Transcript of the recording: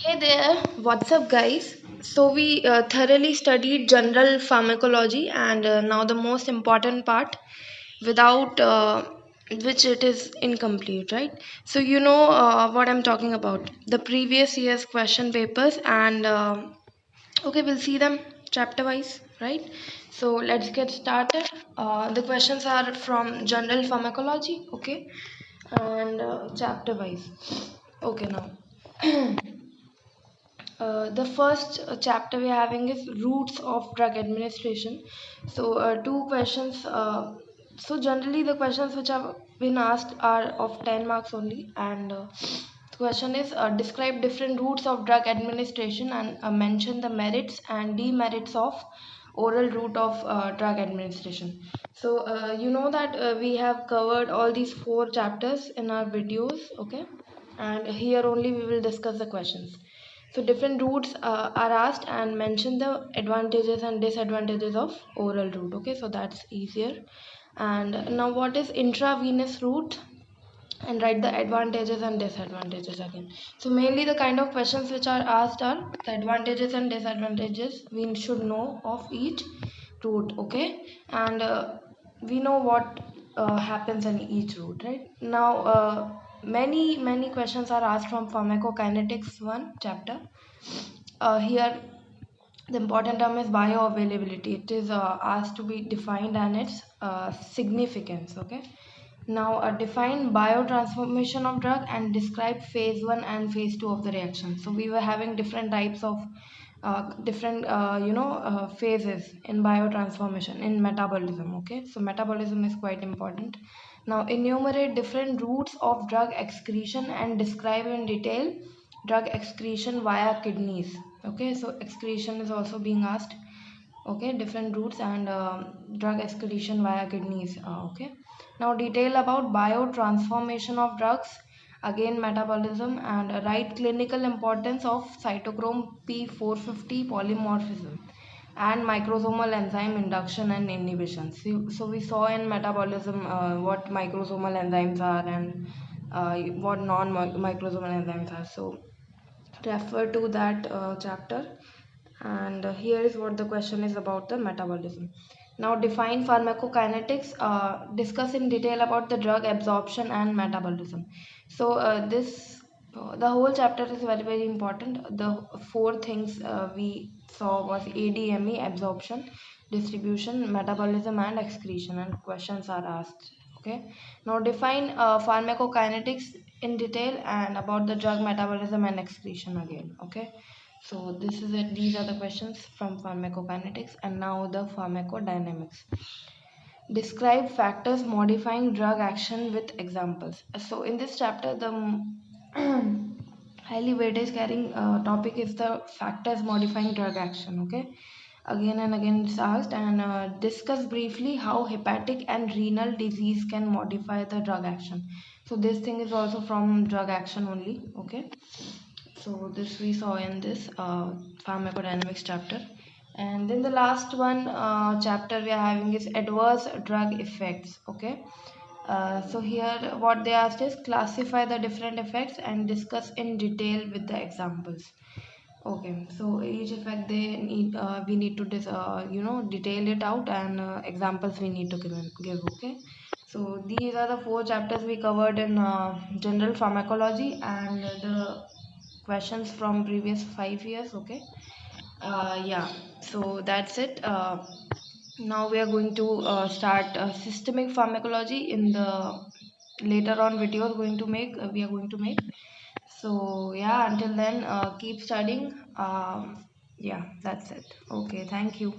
Hey there, what's up, guys? So, we thoroughly studied general pharmacology, and now the most important part, without which it is incomplete, right? So, you know what I'm talking about the previous year's question papers, and okay, we'll see them chapter wise, right? So, let's get started. The questions are from general pharmacology, okay, and chapter wise. Okay, now. The first chapter we are having is routes of drug administration. So two questions. So generally the questions which have been asked are of 10 marks only, and the question is describe different routes of drug administration and mention the merits and demerits of oral route of drug administration. So you know that we have covered all these four chapters in our videos, okay, and here only we will discuss the questions. So different routes are asked and mention the advantages and disadvantages of oral route. Okay, so that's easier. And now what is intravenous route? And write the advantages and disadvantages again. So mainly the kind of questions which are asked are the advantages and disadvantages we should know of each route. Okay, and we know what happens in each route, right? Now many questions are asked from pharmacokinetics 1 chapter. Here the important term is bioavailability. It is asked to be defined and its significance. Okay, now define biotransformation of drug and describe phase 1 and phase 2 of the reaction. So we were having different types of different phases in biotransformation in metabolism. Okay, so metabolism is quite important. Now enumerate different routes of drug excretion and describe in detail drug excretion via kidneys. Okay, so excretion is also being asked. Okay, different routes and drug excretion via kidneys. Okay, now detail about biotransformation of drugs, again metabolism, and write clinical importance of cytochrome P450 polymorphism and microsomal enzyme induction and inhibition. So we saw in metabolism what microsomal enzymes are and what non-microsomal enzymes are. So refer to that chapter, and here is what the question is about the metabolism. Now define pharmacokinetics, discuss in detail about the drug absorption and metabolism. So this the whole chapter is very important. The four things we saw was ADME, absorption, distribution, metabolism, and excretion, and questions are asked. Okay, now define pharmacokinetics in detail and about the drug metabolism and excretion again. Okay, so this is it. These are the questions from pharmacokinetics, and now the pharmacodynamics. Describe factors modifying drug action with examples. So in this chapter, the highly weightage carrying topic is the factors modifying drug action. Okay, again and again it's asked, and discuss briefly how hepatic and renal disease can modify the drug action. So this thing is also from drug action only. Okay, so this we saw in this pharmacodynamics chapter. And then the last one chapter we are having is adverse drug effects. Okay, so here what they asked is classify the different effects and discuss in detail with the examples. Okay, so each effect they need, we need to detail it out, and examples we need to give. Okay, so these are the four chapters we covered in general pharmacology, and the questions from previous 5 years. Okay, yeah, so that's it. Now we are going to start systemic pharmacology in the later on videos going to make we are going to make. So yeah, until then keep studying. Yeah, that's it. Okay, thank you.